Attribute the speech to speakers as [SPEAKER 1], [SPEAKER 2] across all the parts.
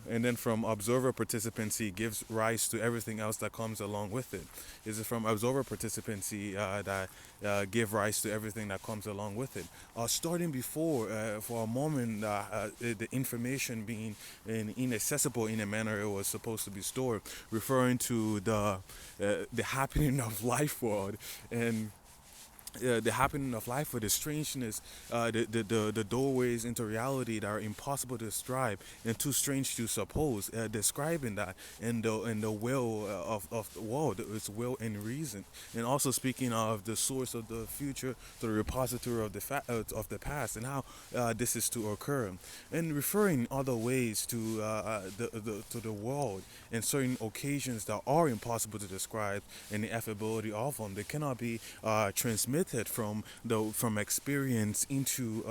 [SPEAKER 1] And then from observer participancy gives rise to everything else that comes along with it. Is it from observer participancy that give rise to everything that comes along with it? Starting before, for a moment, the information being inaccessible in a manner it was supposed to be stored, referring to the happening of life world and the happening of life or the strangeness, the doorways into reality that are impossible to describe and too strange to suppose, describing that in the will of the world, its will and reason, and also speaking of the source of the future, the repository of of the past, and how this is to occur, and referring other ways to to the world in certain occasions that are impossible to describe, and the affability of them. They cannot be transmitted from experience into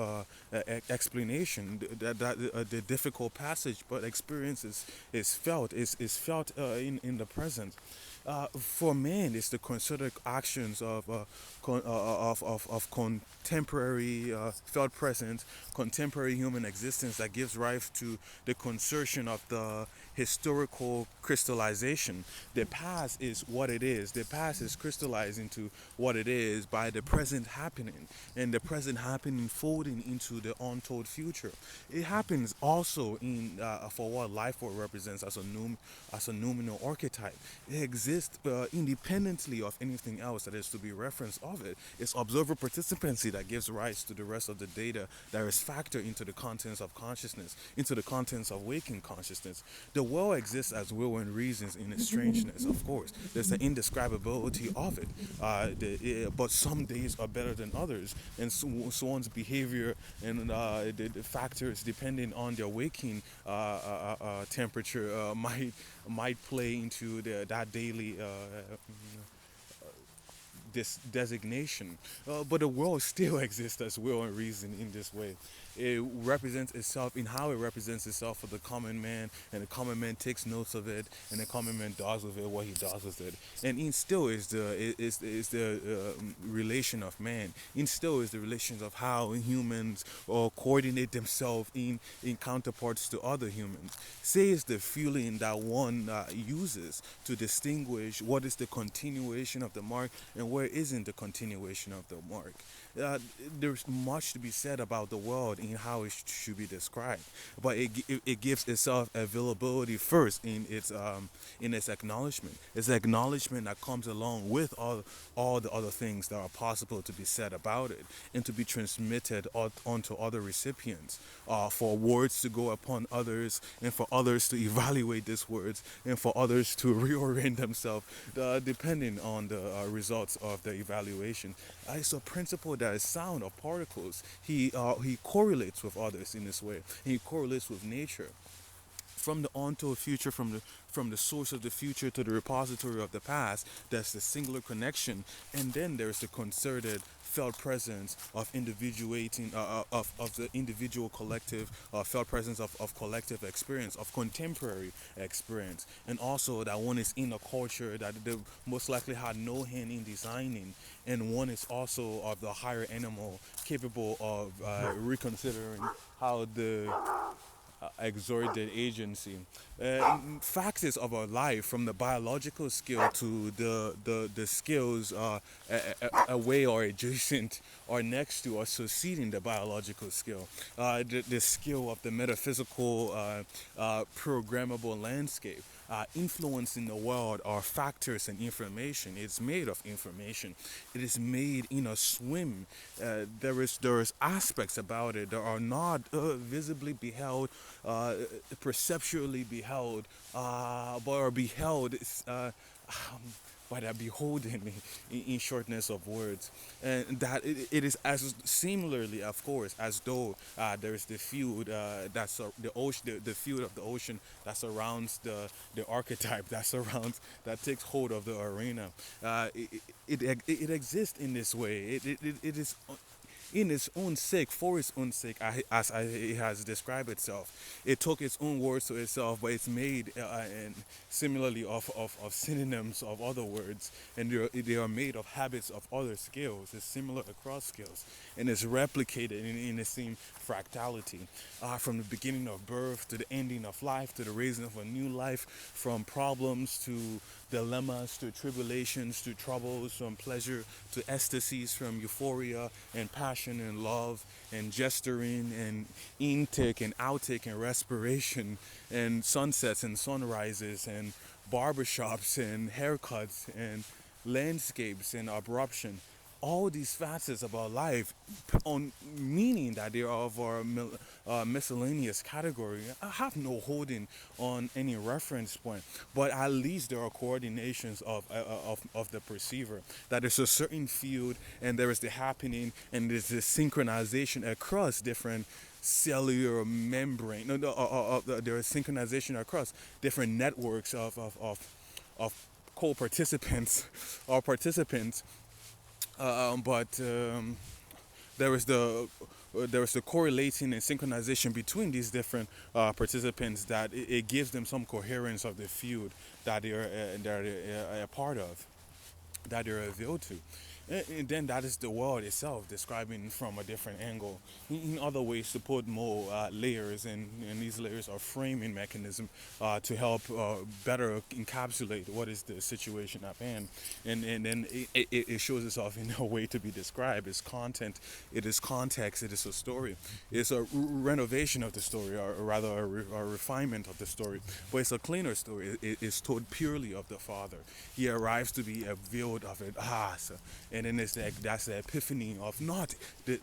[SPEAKER 1] explanation. The difficult passage, but experience is felt in the present. For man, it's the concerted actions of contemporary felt presence, contemporary human existence that gives rise to the consertion of the historical crystallization. The past is what it is. The past is crystallized into what it is by the present happening, and the present happening folding into the untold future. It happens also in for what life force represents as a nominal archetype. It exists independently of anything else that is to be referenced of it. It's observer participancy that gives rise to the rest of the data that is factored into the contents of consciousness, into the contents of waking consciousness. The world exists as will and reasons in its strangeness, of course. There's the indescribability of it. But some days are better than others, and so one's behavior and the factors depending on their waking temperature might play into that daily this designation. But the world still exists as will and reason in this way. It represents itself in how it represents itself for the common man, and the common man takes notes of it, and the common man does with it what he does with it. And in still is the relation of man. In still is the relations of how humans coordinate themselves in counterparts to other humans. Say is the feeling that one uses to distinguish what is the continuation of the mark and where isn't the continuation of the mark. Uh, there's much to be said about the world in how it should be described, but it gives itself availability first in its acknowledgement. It's the acknowledgement that comes along with all the other things that are possible to be said about it and to be transmitted onto other recipients, for words to go upon others and for others to evaluate these words and for others to reorient themselves depending on the results of the evaluation. It's a principle that is sound of particles. He correlates with others in this way. He correlates with nature from the onto a future, from the source of the future to the repository of the past. That's the singular connection, and then there's the concerted felt presence of individuating of the individual collective felt presence of collective experience, of contemporary experience, and also that one is in a culture that they most likely had no hand in designing, and one is also of the higher animal capable of reconsidering how the exerted agency. Factors of our life, from the biological skill to the skills away or adjacent or next to or succeeding the biological skill. The skill of the metaphysical programmable landscape. Influencing the world are factors and information. It's made of information. It is made in a swim. There is aspects about it that are not visibly beheld, perceptually beheld, but are beheld um, by that beholding in shortness of words, and that it is as similarly, of course, as though there is the field that's the ocean, the field of the ocean that surrounds the archetype that takes hold of the arena. It exists in this way. It is in its own sake, for its own sake, it has described itself. It took its own words to itself, but it's made and similarly of synonyms of other words, and they are made of habits of other scales. It's similar across scales, and it's replicated in the same fractality, from the beginning of birth to the ending of life to the raising of a new life, from problems to dilemmas to tribulations to troubles, from pleasure to ecstasies, from euphoria and passion and love and gesturing and intake and outtake and respiration and sunsets and sunrises and barbershops and haircuts and landscapes and abruption. All these facets about life, on meaning that they are of our miscellaneous category, have no holding on any reference point, but at least there are coordinations of the perceiver. That there's a certain field, and there is the happening, and there's the synchronization across different cellular membrane. No, no, there is synchronization across different networks of co-participants or participants, but there is the correlating and synchronization between these different participants, that it gives them some coherence of the field that they're a part of, that they're revealed to. And then that is the world itself describing from a different angle. In other ways, to put more layers, and these layers are framing mechanism to help better encapsulate what is the situation at hand. And then it shows itself in a way to be described. It's content, it is context, it is a story. It's a renovation of the story, or rather a refinement of the story. But it's a cleaner story. It's told purely of the Father. He arrives to be revealed of it. And then that's the epiphany of not the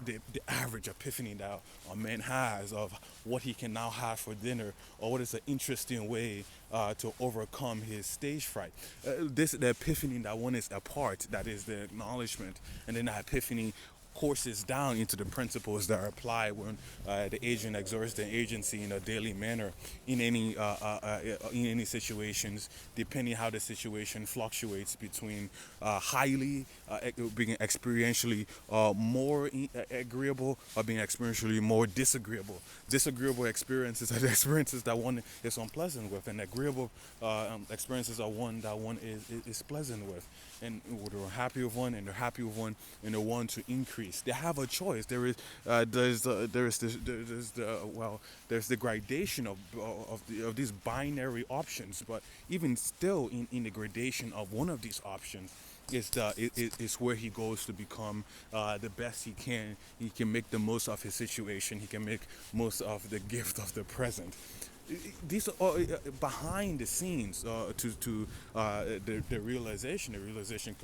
[SPEAKER 1] average epiphany that a man has of what he can now have for dinner, or what is an interesting way to overcome his stage fright. This the epiphany that one is apart, that is the acknowledgement, and then the epiphany courses down into the principles that are applied when the agent exerts the agency in a daily manner in any situations, depending how the situation fluctuates between highly being experientially more agreeable, or being experientially more disagreeable. Disagreeable experiences are the experiences that one is unpleasant with, and agreeable experiences are one that one is pleasant with. And they're happy with one, and they're happy with one, and they want to increase. They have a choice. There's the gradation of these binary options, but even still, in the gradation of one of these options, is where he goes to become the best he can. He can make the most of his situation. He can make most of the gift of the present. These are all behind the scenes to the realization. The realization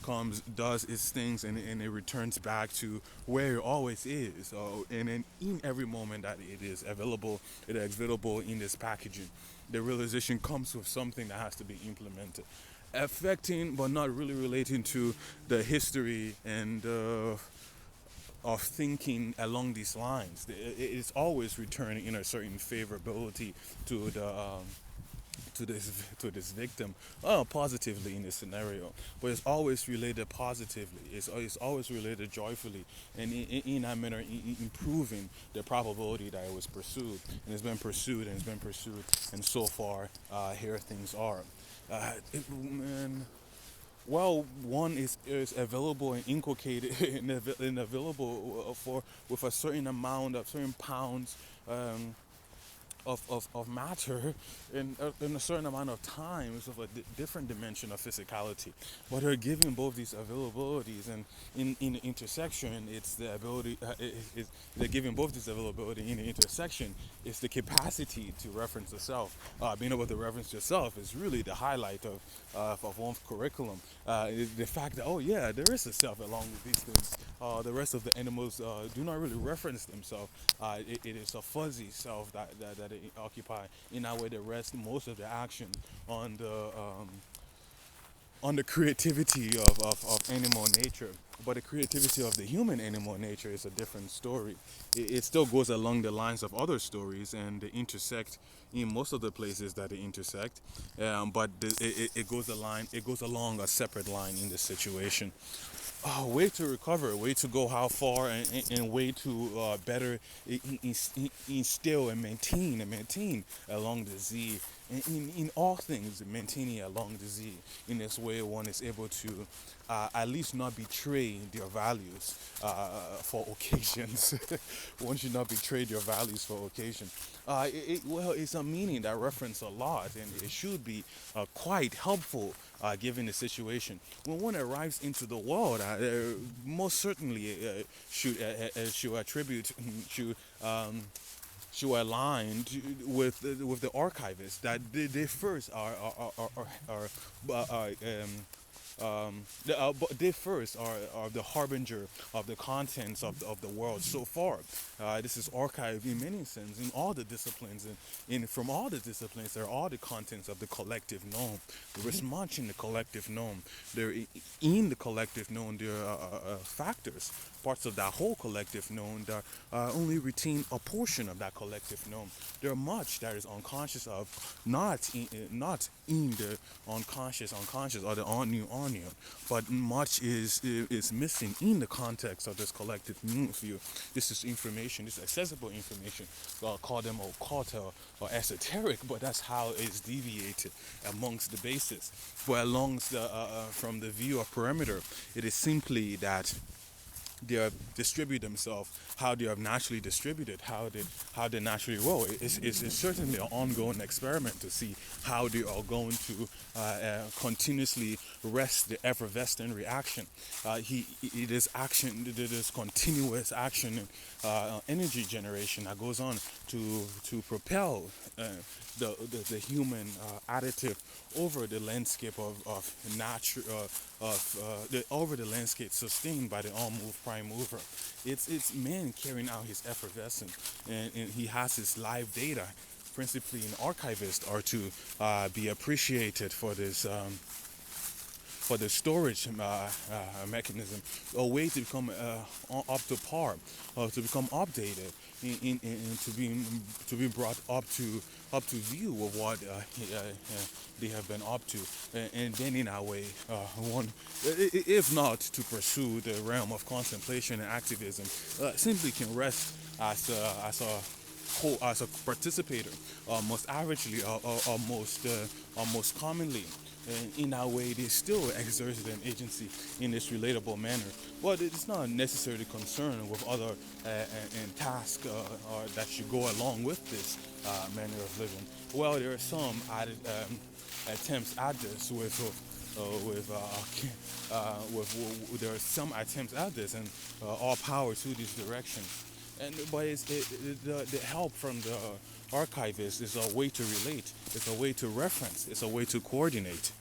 [SPEAKER 1] comes, does its things, and it returns back to where it always is. And then in every moment that it is available, it is available in this packaging. The realization comes with something that has to be implemented, affecting but not really relating to the history and of thinking along these lines. It's always returning in a certain favorability to the to this victim, positively in this scenario, but it's always related positively. It's always related joyfully, and in that manner, improving the probability that it was pursued, and it's been pursued, and it's been pursued, and so far, here things are. And well, one is available and inculcated and available for with a certain amount of certain pounds of matter in a certain amount of time, is of a different dimension of physicality. But they're giving both these availabilities, and in the intersection, it's the ability. They're giving both this availability in the intersection. It's the capacity to reference the self. Being able to reference yourself is really the highlight of one's curriculum. The fact that, oh yeah, there is a self along with these things. The rest of the animals do not really reference themselves. It is a fuzzy self that they occupy. In that way, they rest most of their action on the creativity of animal nature. But the creativity of the human animal nature is a different story. It still goes along the lines of other stories, and they intersect in most of the places that they intersect. But it goes a line. It goes along a separate line in this situation. Way to recover, way to go how far, and way to better instill and maintain along the Z. In all things, maintaining along the Z. In this way, one is able to at least not betray their values for occasions. One should not betray their values for occasion. Well, it's a meaning that reference a lot, and it should be quite helpful given the situation. When one arrives into the world, most certainly should attribute should should align with the archivists that they first but they first are the harbinger of the contents of the world so far. This is archived in many senses in all the disciplines, and from all the disciplines, there are all the contents of the collective known. There is much in the collective known. In the collective known, there are factors, parts of that whole collective known that only retain a portion of that collective known. There are much that is unconscious of, not in the unconscious or the on you, but much is missing in the context of this collective view. This is information, this accessible information. Call them occult or esoteric, but that's how it's deviated amongst the basis. But along from the view of perimeter, it is simply that they have distribute themselves, how they have naturally distributed, how they naturally roll. It's certainly an ongoing experiment to see how they are going to continuously rest the effervescent reaction. It is action, it is continuous action and energy generation that goes on to propel the human additive over the landscape of nature over the landscape sustained by the all-move prime mover. It's man carrying out his effervescence, and he has his live data, principally in archivists, are to be appreciated for the storage mechanism, a way to become up to par, to become updated, and to be brought up to view of what they have been up to, and then in a way, one, if not to pursue the realm of contemplation and activism, simply can rest as a participator, most averagely, or most commonly. And in that way, they still exerted an agency in this relatable manner. But it's not necessarily concerned with other and tasks that should go along with this manner of living. Well, there are some added attempts at this there are some attempts at this, and all power to this direction. But the help from the archivist is a way to relate, it's a way to reference, it's a way to coordinate.